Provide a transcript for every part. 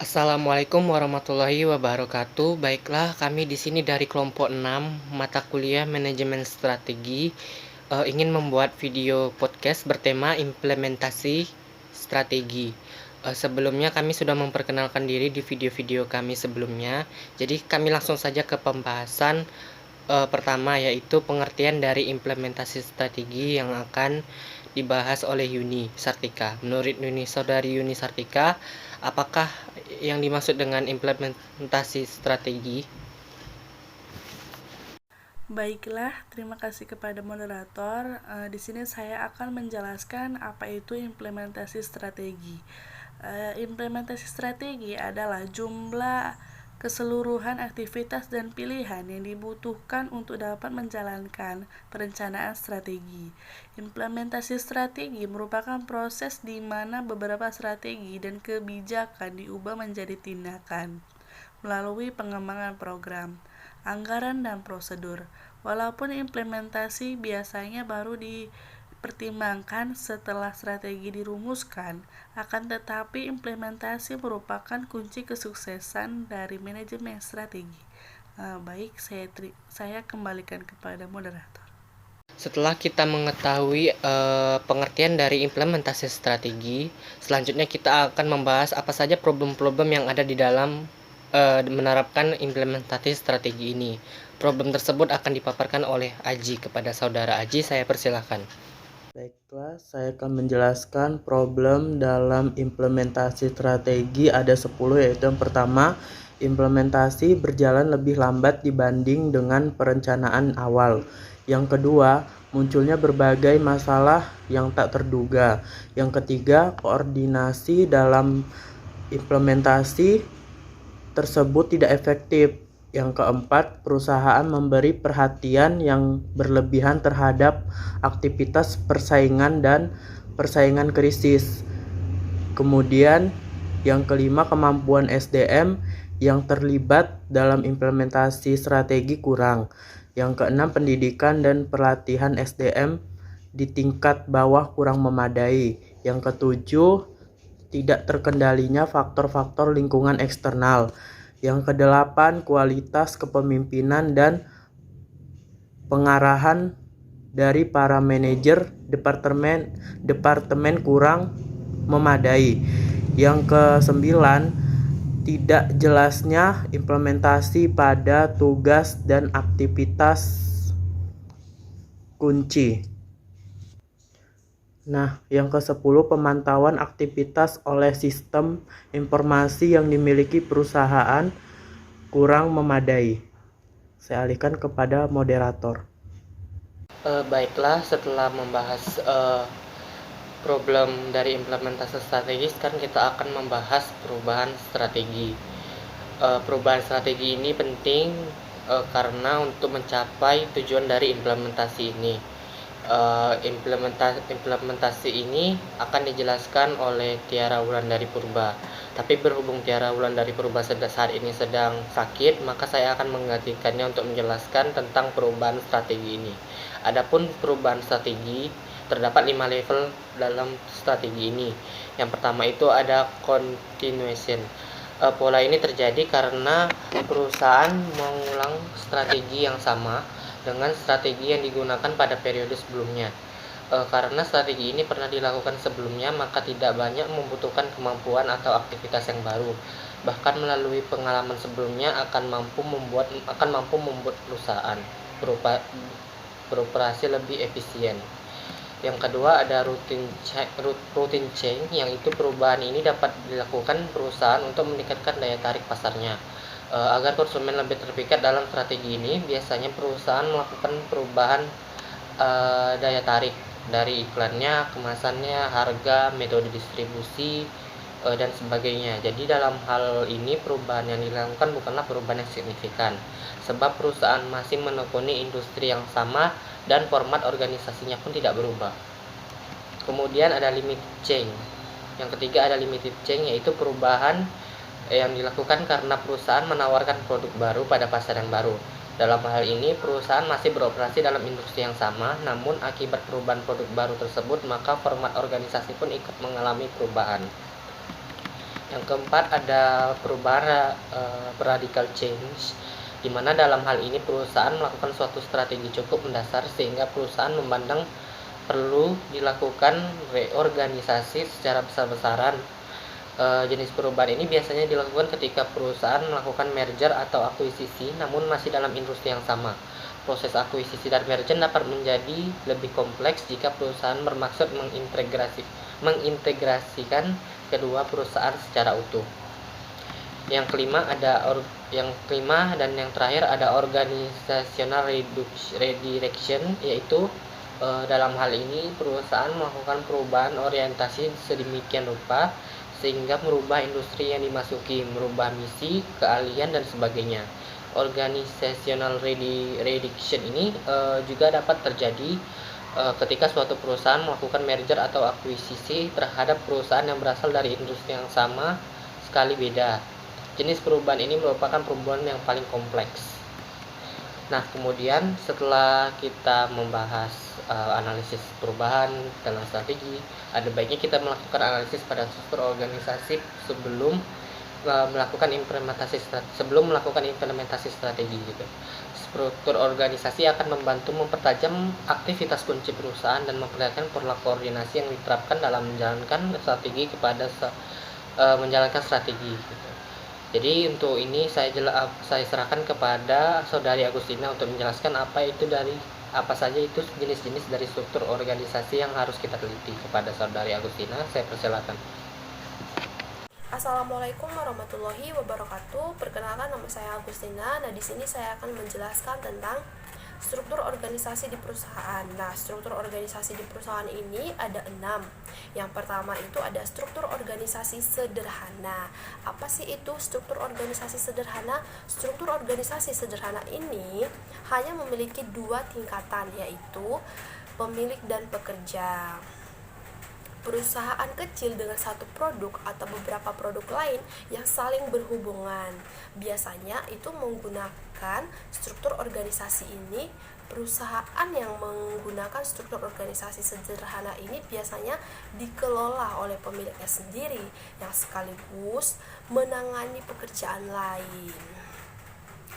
Assalamualaikum warahmatullahi wabarakatuh. Baiklah, kami di sini dari kelompok 6 mata kuliah manajemen strategi ingin membuat video podcast bertema implementasi strategi. Sebelumnya kami sudah memperkenalkan diri di video-video kami sebelumnya. Jadi kami langsung saja ke pembahasan pertama, yaitu pengertian dari implementasi strategi yang akan dibahas oleh Yuni Sartika. Menurut Saudari Yuni Sartika, apakah yang dimaksud dengan implementasi strategi? Baiklah, terima kasih kepada moderator. Di sini saya akan menjelaskan apa itu implementasi strategi. Implementasi strategi adalah jumlah keseluruhan aktivitas dan pilihan yang dibutuhkan untuk dapat menjalankan perencanaan strategi. Implementasi strategi merupakan proses di mana beberapa strategi dan kebijakan diubah menjadi tindakan melalui pengembangan program, anggaran, dan prosedur. Walaupun implementasi biasanya baru dipertimbangkan setelah strategi dirumuskan, akan tetapi implementasi merupakan kunci kesuksesan dari manajemen strategi. Baik, saya kembalikan kepada moderator. Setelah kita mengetahui pengertian dari implementasi strategi, selanjutnya kita akan membahas apa saja problem-problem yang ada di dalam menerapkan implementasi strategi ini. Problem tersebut akan dipaparkan oleh Aji. Kepada saudara Aji, saya persilahkan. Baiklah, saya akan menjelaskan problem dalam implementasi strategi ada 10, yaitu yang pertama, implementasi berjalan lebih lambat dibanding dengan perencanaan awal. Yang kedua, munculnya berbagai masalah yang tak terduga. Yang ketiga, koordinasi dalam implementasi tersebut tidak efektif. Yang keempat, perusahaan memberi perhatian yang berlebihan terhadap aktivitas persaingan dan persaingan krisis. Kemudian, yang kelima, kemampuan SDM yang terlibat dalam implementasi strategi kurang. Yang keenam, pendidikan dan pelatihan SDM di tingkat bawah kurang memadai. Yang ketujuh, tidak terkendalinya faktor-faktor lingkungan eksternal. Yang kedelapan, kualitas kepemimpinan dan pengarahan dari para manajer departemen kurang memadai. Yang kesembilan, tidak jelasnya implementasi pada tugas dan aktivitas kunci. Nah, yang ke-10, pemantauan aktivitas oleh sistem informasi yang dimiliki perusahaan kurang memadai. Saya alihkan kepada moderator. Baiklah, setelah membahas problem dari implementasi strategi, sekarang kita akan membahas perubahan strategi. Perubahan strategi ini penting karena untuk mencapai tujuan dari implementasi ini. Implementasi ini akan dijelaskan oleh Tiara Wulandari Purba. Tapi berhubung Tiara Wulandari Purba saat ini sedang sakit, maka saya akan menggantikannya untuk menjelaskan tentang perubahan strategi ini. Adapun perubahan strategi, terdapat 5 level dalam strategi ini. Yang pertama itu ada continuation. Pola ini terjadi karena perusahaan mengulang strategi yang sama dengan strategi yang digunakan pada periode sebelumnya. Karena strategi ini pernah dilakukan sebelumnya, maka tidak banyak membutuhkan kemampuan atau aktivitas yang baru. Bahkan melalui pengalaman sebelumnya akan mampu membuat perusahaan beroperasi lebih efisien. Yang kedua ada routine change, yang itu perubahan ini dapat dilakukan perusahaan untuk meningkatkan daya tarik pasarnya. Agar konsumen lebih terpikat dalam strategi ini, biasanya perusahaan melakukan perubahan daya tarik dari iklannya, kemasannya, harga, metode distribusi, dan sebagainya. Jadi dalam hal ini perubahan yang dilakukan bukanlah perubahan yang signifikan, sebab perusahaan masih menekuni industri yang sama dan format organisasinya pun tidak berubah. Kemudian ada limited change. Yang ketiga ada limited change, yaitu perubahan yang dilakukan karena perusahaan menawarkan produk baru pada pasar yang baru. Dalam hal ini, perusahaan masih beroperasi dalam industri yang sama, namun akibat perubahan produk baru tersebut, maka format organisasi pun ikut mengalami perubahan. Yang keempat ada perubahan radical change, di mana dalam hal ini perusahaan melakukan suatu strategi cukup mendasar sehingga perusahaan memandang perlu dilakukan reorganisasi secara besar-besaran. Jenis perubahan ini biasanya dilakukan ketika perusahaan melakukan merger atau akuisisi namun masih dalam industri yang sama. Proses akuisisi dan merger dapat menjadi lebih kompleks jika perusahaan bermaksud mengintegrasikan kedua perusahaan secara utuh. Yang kelima dan yang terakhir ada organizational redirection, yaitu dalam hal ini perusahaan melakukan perubahan orientasi sedemikian rupa sehingga merubah industri yang dimasuki, merubah misi, keahlian dan sebagainya. Organizational redirection ini juga dapat terjadi ketika suatu perusahaan melakukan merger atau akuisisi terhadap perusahaan yang berasal dari industri yang sama sekali beda. Jenis perubahan ini merupakan perubahan yang paling kompleks. Nah, kemudian setelah kita membahas analisis perubahan dalam strategi, ada baiknya kita melakukan analisis pada struktur organisasi sebelum melakukan implementasi strategi gitu. Struktur organisasi akan membantu mempertajam aktivitas kunci perusahaan dan memperlihatkan pola koordinasi yang diterapkan dalam menjalankan strategi gitu. Jadi untuk ini saya serahkan kepada Saudari Agustina untuk menjelaskan apa saja itu jenis-jenis dari struktur organisasi yang harus kita teliti. Kepada Saudari Agustina, saya persilakan. Assalamualaikum warahmatullahi wabarakatuh. Perkenalkan, nama saya Agustina. Nah, di sini saya akan menjelaskan tentang struktur organisasi di perusahaan. Nah, struktur organisasi di perusahaan ini ada 6. Yang pertama itu ada struktur organisasi sederhana. Apa sih itu struktur organisasi sederhana? Struktur organisasi sederhana ini hanya memiliki 2 tingkatan, yaitu pemilik dan pekerja. Perusahaan kecil dengan satu produk atau beberapa produk lain yang saling berhubungan. Biasanya itu menggunakan struktur organisasi ini. Perusahaan yang menggunakan struktur organisasi sederhana ini biasanya dikelola oleh pemiliknya sendiri yang sekaligus menangani pekerjaan lain.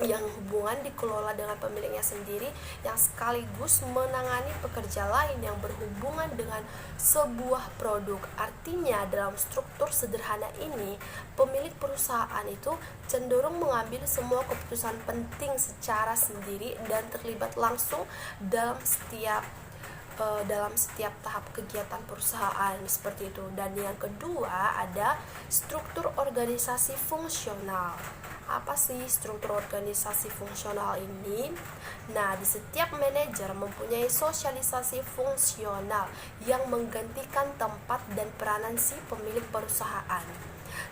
Yang hubungan dikelola dengan pemiliknya sendiri yang sekaligus menangani pekerja lain yang berhubungan dengan sebuah produk. Artinya dalam struktur sederhana ini, pemilik perusahaan itu cenderung mengambil semua keputusan penting secara sendiri dan terlibat langsung dalam setiap tahap kegiatan perusahaan seperti itu. Dan yang kedua ada struktur organisasi fungsional. Apa sih struktur organisasi fungsional ini? Nah, di setiap manajer mempunyai sosialisasi fungsional yang menggantikan tempat dan peranan si pemilik perusahaan.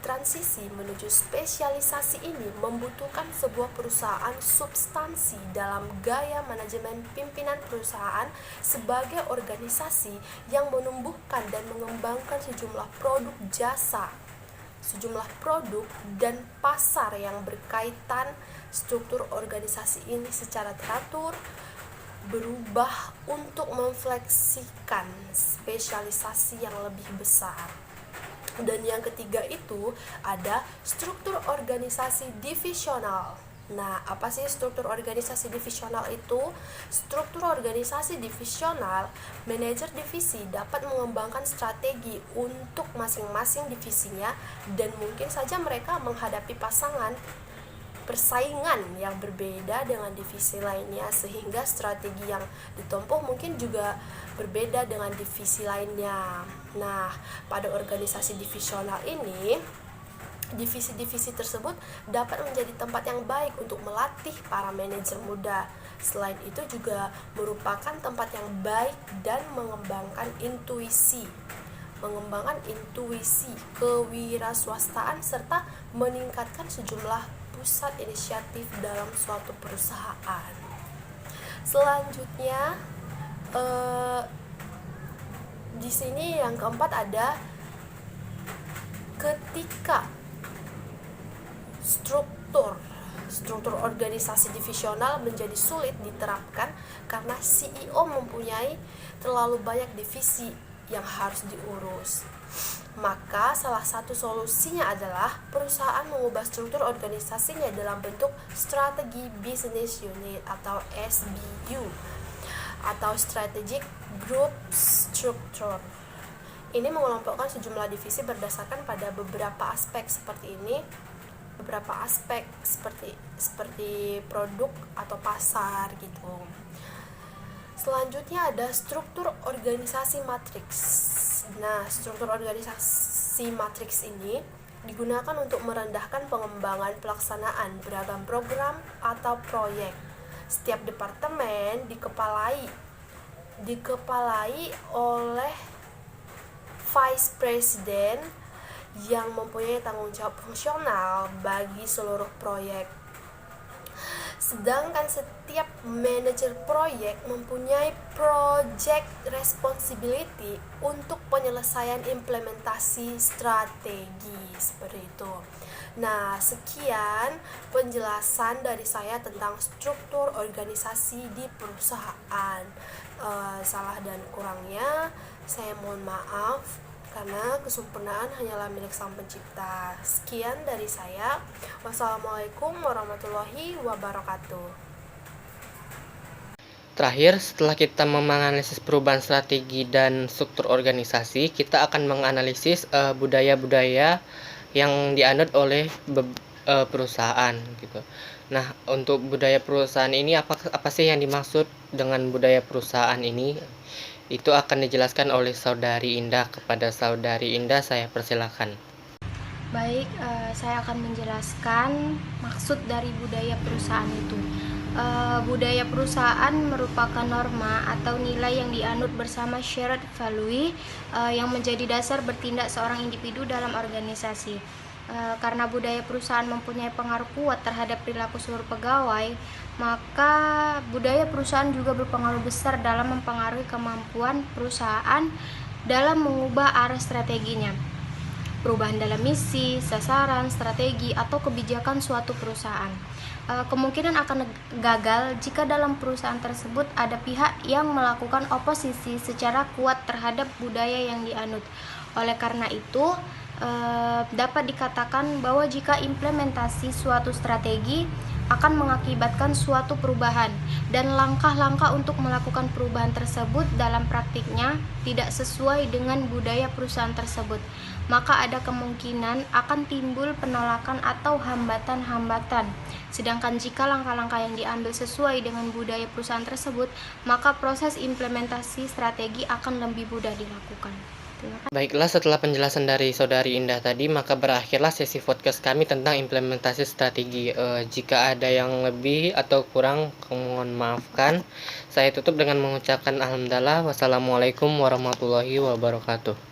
Transisi menuju spesialisasi ini membutuhkan sebuah perusahaan substansi dalam gaya manajemen pimpinan perusahaan sebagai organisasi yang menumbuhkan dan mengembangkan sejumlah produk jasa, sejumlah produk dan pasar yang berkaitan. Struktur organisasi ini secara teratur berubah untuk memfleksikan spesialisasi yang lebih besar. Dan yang ketiga itu ada struktur organisasi divisional. Nah, apa sih struktur organisasi divisional itu? Struktur organisasi divisional, manajer divisi dapat mengembangkan strategi untuk masing-masing divisinya dan mungkin saja mereka menghadapi persaingan yang berbeda dengan divisi lainnya, sehingga strategi yang ditempuh mungkin juga berbeda dengan divisi lainnya. Nah, pada organisasi divisional ini, divisi-divisi tersebut dapat menjadi tempat yang baik untuk melatih para manajer muda. Selain itu juga merupakan tempat yang baik dan mengembangkan intuisi, kewirausahaan serta meningkatkan sejumlah pusat inisiatif dalam suatu perusahaan. Selanjutnya di sini yang keempat ada ketika struktur organisasi divisional menjadi sulit diterapkan karena CEO mempunyai terlalu banyak divisi yang harus diurus. Maka salah satu solusinya adalah perusahaan mengubah struktur organisasinya dalam bentuk strategi business unit atau SBU atau strategic group structure. Ini mengelompokkan sejumlah divisi berdasarkan pada beberapa aspek seperti produk atau pasar gitu. Selanjutnya ada struktur organisasi matriks. Nah, struktur organisasi matriks ini digunakan untuk merendahkan pengembangan pelaksanaan beragam program atau proyek. Setiap departemen dikepalai oleh vice president yang mempunyai tanggung jawab fungsional bagi seluruh proyek. Sedangkan setiap manajer proyek mempunyai project responsibility untuk penyelesaian implementasi strategi seperti itu. Nah, sekian penjelasan dari saya tentang struktur organisasi di perusahaan. Salah dan kurangnya saya mohon maaf, karena kesempurnaan hanyalah milik Sang Pencipta. Sekian dari saya. Wassalamualaikum warahmatullahi wabarakatuh. Terakhir, setelah kita menganalisis perubahan strategi dan struktur organisasi, kita akan menganalisis budaya-budaya yang dianut oleh perusahaan gitu. Nah, untuk budaya perusahaan ini apa sih yang dimaksud dengan budaya perusahaan ini? Itu akan dijelaskan oleh Saudari Indah. Kepada Saudari Indah saya persilakan. Baik, saya akan menjelaskan maksud dari budaya perusahaan itu. Budaya perusahaan merupakan norma atau nilai yang dianut bersama shared value yang menjadi dasar bertindak seorang individu dalam organisasi. Karena budaya perusahaan mempunyai pengaruh kuat terhadap perilaku seluruh pegawai, maka budaya perusahaan juga berpengaruh besar dalam mempengaruhi kemampuan perusahaan dalam mengubah arah strateginya. Perubahan dalam misi, sasaran, strategi, atau kebijakan suatu perusahaan. Kemungkinan akan gagal jika dalam perusahaan tersebut ada pihak yang melakukan oposisi secara kuat terhadap budaya yang dianut. Oleh karena itu, dapat dikatakan bahwa jika implementasi suatu strategi akan mengakibatkan suatu perubahan dan langkah-langkah untuk melakukan perubahan tersebut dalam praktiknya tidak sesuai dengan budaya perusahaan tersebut, maka ada kemungkinan akan timbul penolakan atau hambatan-hambatan. Sedangkan jika langkah-langkah yang diambil sesuai dengan budaya perusahaan tersebut, maka proses implementasi strategi akan lebih mudah dilakukan. Baiklah, setelah penjelasan dari Saudari Indah tadi, maka berakhirlah sesi podcast kami tentang implementasi strategi. Jika ada yang lebih atau kurang, mohon maafkan. Saya tutup dengan mengucapkan alhamdulillah. Wassalamualaikum warahmatullahi wabarakatuh.